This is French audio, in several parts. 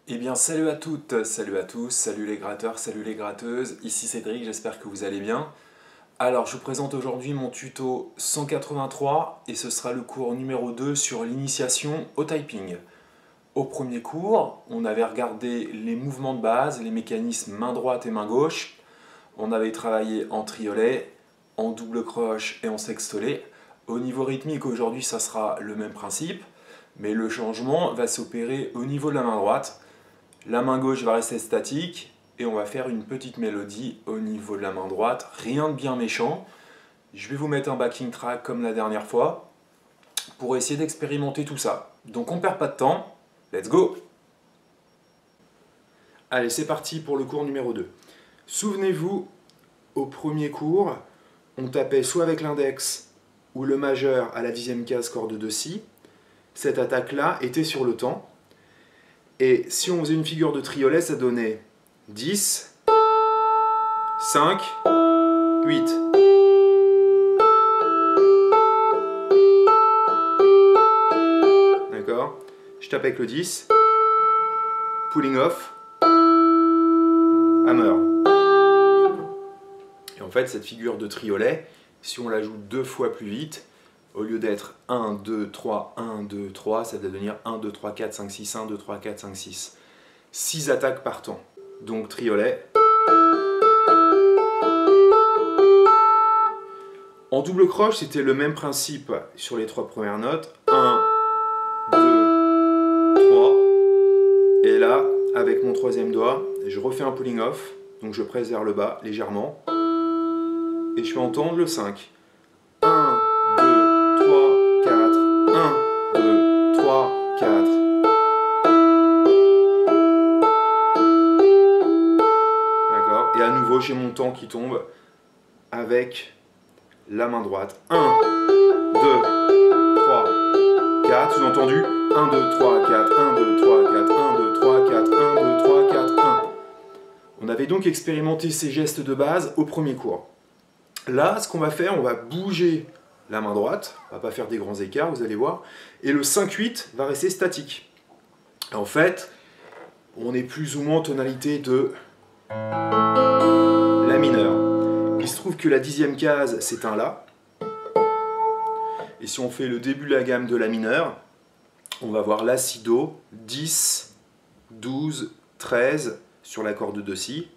Eh bien salut à toutes, salut à tous, salut les gratteurs, salut les gratteuses, ici Cédric, j'espère que vous allez bien. Alors je vous présente aujourd'hui mon tuto 183 et ce sera le cours numéro 2 sur l'initiation au typing. Au premier cours, on avait regardé les mouvements de base, les mécanismes main droite et main gauche. On avait travaillé en triolet, en double croche et en sextolet. Au niveau rythmique, aujourd'hui, ça sera le même principe, mais le changement va s'opérer au niveau de la main droite. La main gauche va rester statique et on va faire une petite mélodie au niveau de la main droite. Rien de bien méchant. Je vais vous mettre un backing track comme la dernière fois pour essayer d'expérimenter tout ça. Donc on perd pas de temps. Let's go! Allez, c'est parti pour le cours numéro 2. Souvenez-vous, au premier cours, on tapait soit avec l'index ou le majeur à la 10e case corde de si. Cette attaque-là était sur le temps. Et si on faisait une figure de triolet, ça donnait 10, 5, 8. D'accord? Je tape avec le 10. Pulling off. Hammer. Et en fait, cette figure de triolet, si on la joue deux fois plus vite, au lieu d'être 1, 2, 3, 1, 2, 3, ça va devenir 1, 2, 3, 4, 5, 6, 1, 2, 3, 4, 5, 6. 6 attaques par temps. Donc triolet. En double croche, c'était le même principe sur les trois premières notes. 1, 2, 3. Et là, avec mon troisième doigt, je refais un pulling off. Donc je presse vers le bas légèrement. Et je fais entendre le 5. 1, 2, 3, 4. 1, 2, 3, 4. D'accord? Et à nouveau, j'ai mon temps qui tombe avec la main droite. 1, 2, 3, 4. Sous-entendu 1, 2, 3, 4. 1, 2, 3, 4. 1, 2, 3, 4. 1, 2, 3, 4. 1. On avait donc expérimenté ces gestes de base au premier cours. Là, ce qu'on va faire, on va bouger la main droite. On ne va pas faire des grands écarts, vous allez voir. Et le 5-8 va rester statique. En fait, on est plus ou moins en tonalité de La mineur. Il se trouve que la 10e case, c'est un La. Et si on fait le début de la gamme de La mineur, on va voir La, Si, Do, 10, 12, 13 sur la corde de Si.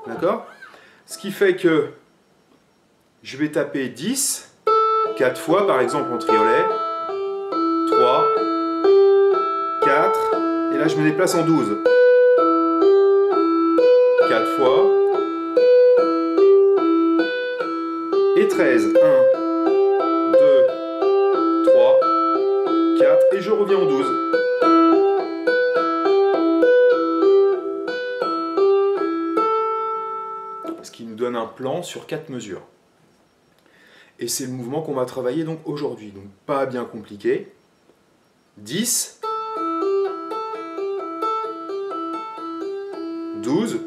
D'accord? Ce qui fait que je vais taper 10, 4 fois par exemple en triolet, 3, 4, et là je me déplace en 12. 4 fois, et 13. 1, 2, 3, 4, et je reviens en 12. Ce qui nous donne un plan sur 4 mesures. Et c'est le mouvement qu'on va travailler donc aujourd'hui. Donc pas bien compliqué. 10, 12,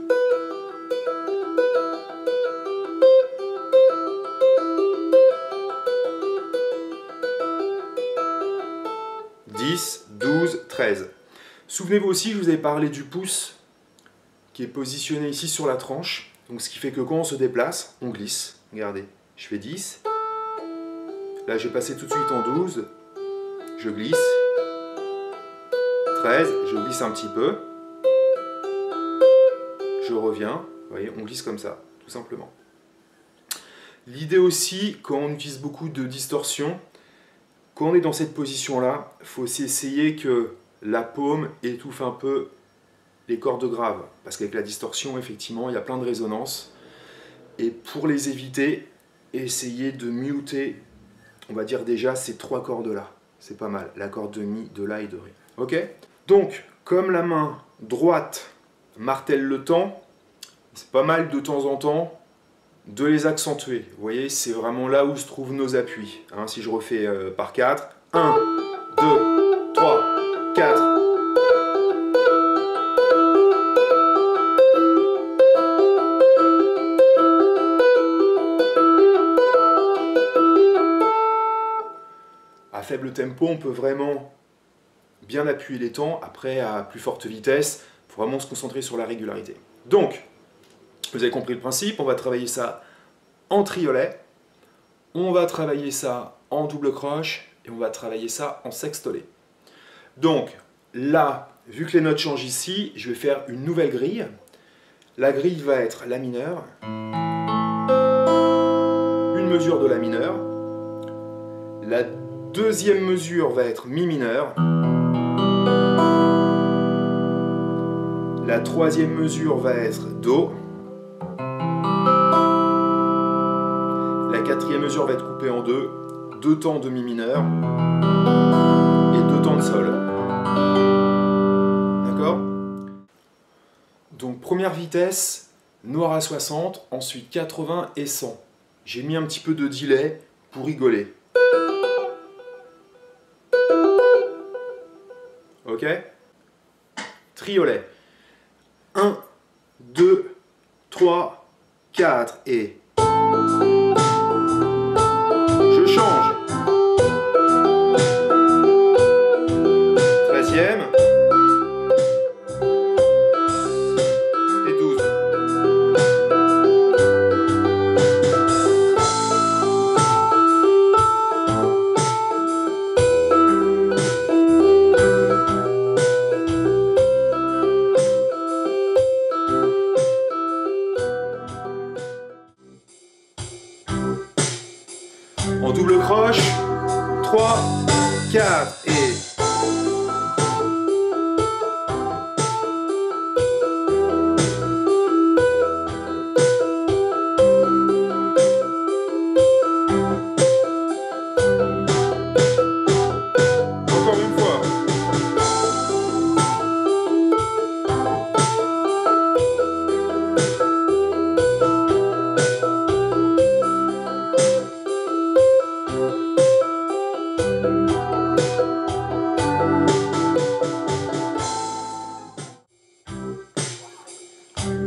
10, 12, 13. Souvenez-vous aussi, je vous avais parlé du pouce qui est positionné ici sur la tranche. Donc ce qui fait que quand on se déplace, on glisse. Regardez, je fais 10. Là, je vais passer tout de suite en 12. Je glisse. 13, je glisse un petit peu. Je reviens. Vous voyez, on glisse comme ça, tout simplement. L'idée aussi, quand on utilise beaucoup de distorsion, quand on est dans cette position-là, il faut aussi essayer que la paume étouffe un peu les cordes graves. Parce qu'avec la distorsion, effectivement, il y a plein de résonances. Et pour les éviter, essayez de muter, on va dire déjà ces trois cordes-là. C'est pas mal, la corde de Mi, de La et de Ré. Ok? Donc, comme la main droite martèle le temps, c'est pas mal de temps en temps de les accentuer. Vous voyez, c'est vraiment là où se trouvent nos appuis. Hein, si je refais par 4, 1, 2, 3, 4. faible tempo, on peut vraiment bien appuyer les temps. Après, à plus forte vitesse, il faut vraiment se concentrer sur la régularité. Donc, vous avez compris le principe, on va travailler ça en triolet, on va travailler ça en double croche et on va travailler ça en sextolé. Donc, là, vu que les notes changent ici, je vais faire une nouvelle grille. La grille va être La mineur, une mesure de La mineur, la deuxième mesure va être Mi mineur, la troisième mesure va être Do, la quatrième mesure va être coupée en deux, 2 temps de Mi mineur et 2 temps de Sol. D'accord? Donc première vitesse, noir à 60, ensuite 80 et 100. J'ai mis un petit peu de delay pour rigoler. Ok? Triolet. 1, 2, 3, 4 et... Je change. 13e. Et 12. En double croche, 3, 4 et... Encore une fois.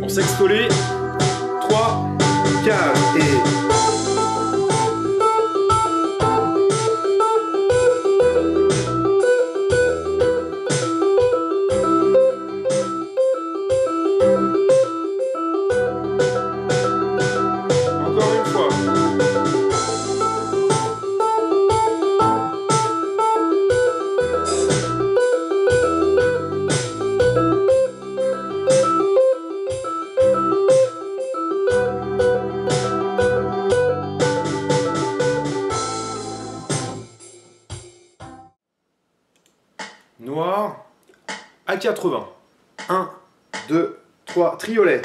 En sextolé, 3, 4 et... Encore une fois. Noir à 80. 1, 2, 3, triolet.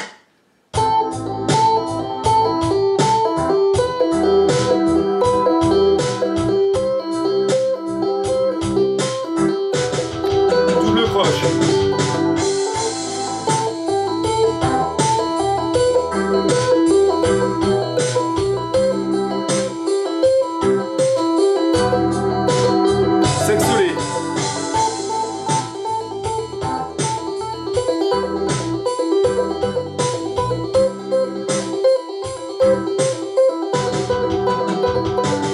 Double croche. Sextolé.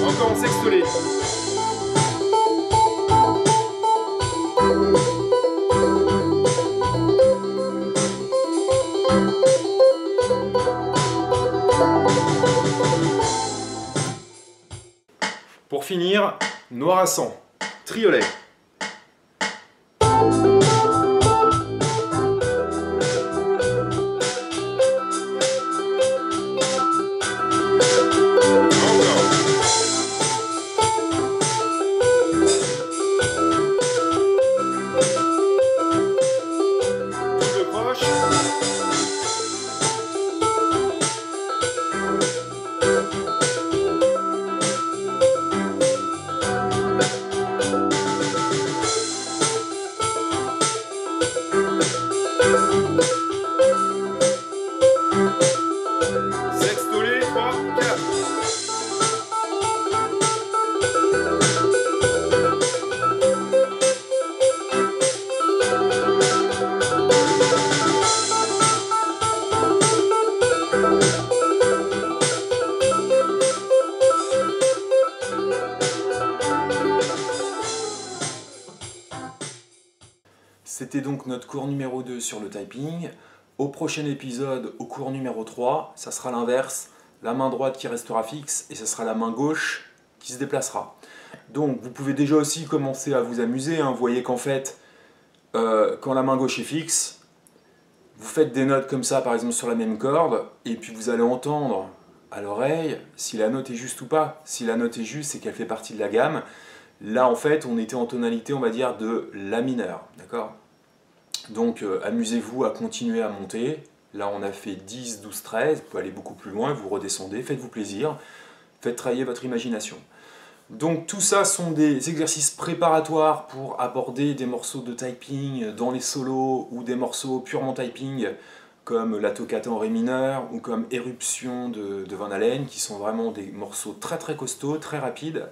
Encore en sextolé. Pour finir, noir à 100, triolet. Double croche. Sextolé, 3, 4. C'était donc notre cours numéro 2 sur le typing. Au prochain épisode, au cours numéro 3, ça sera l'inverse, la main droite qui restera fixe et ce sera la main gauche qui se déplacera. Donc vous pouvez déjà aussi commencer à vous amuser, hein. Vous voyez qu'en fait, quand la main gauche est fixe, vous faites des notes comme ça par exemple sur la même corde et puis vous allez entendre à l'oreille si la note est juste ou pas. Si la note est juste, c'est qu'elle fait partie de la gamme. Là en fait, on était en tonalité, on va dire, de la mineure, d'accord? Donc amusez-vous à continuer à monter. Là on a fait 10, 12, 13, vous pouvez aller beaucoup plus loin, vous redescendez, faites-vous plaisir, faites travailler votre imagination. Donc tout ça sont des exercices préparatoires pour aborder des morceaux de typing dans les solos ou des morceaux purement typing comme la toccata en ré mineur ou comme Éruption de Van Halen, qui sont vraiment des morceaux très très costauds, très rapides.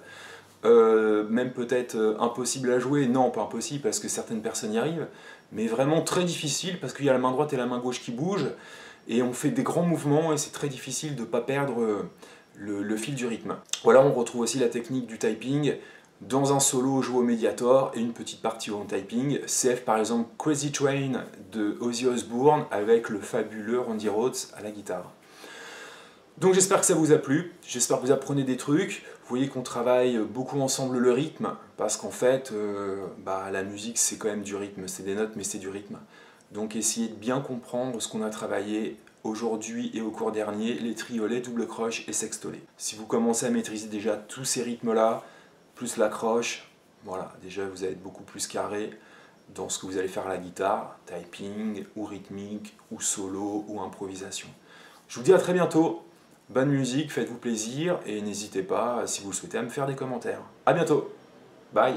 Même peut-être impossible à jouer, non pas impossible parce que certaines personnes y arrivent, mais vraiment très difficile parce qu'il y a la main droite et la main gauche qui bougent et on fait des grands mouvements et c'est très difficile de ne pas perdre le fil du rythme. Voilà, on retrouve aussi la technique du typing dans un solo joué au Mediator et une petite partie en typing. CF par exemple Crazy Train de Ozzy Osbourne avec le fabuleux Randy Rhoads à la guitare. Donc j'espère que ça vous a plu, j'espère que vous apprenez des trucs. Vous voyez qu'on travaille beaucoup ensemble le rythme, parce qu'en fait, la musique c'est quand même du rythme, c'est des notes mais c'est du rythme. Donc essayez de bien comprendre ce qu'on a travaillé aujourd'hui et au cours dernier, les triolets, double croche et sextolets. Si vous commencez à maîtriser déjà tous ces rythmes-là, plus la croche, voilà, déjà vous allez être beaucoup plus carré dans ce que vous allez faire à la guitare, typing, ou rythmique, ou solo, ou improvisation. Je vous dis à très bientôt. Bonne musique, faites-vous plaisir et n'hésitez pas, si vous le souhaitez, à me faire des commentaires. A bientôt, bye.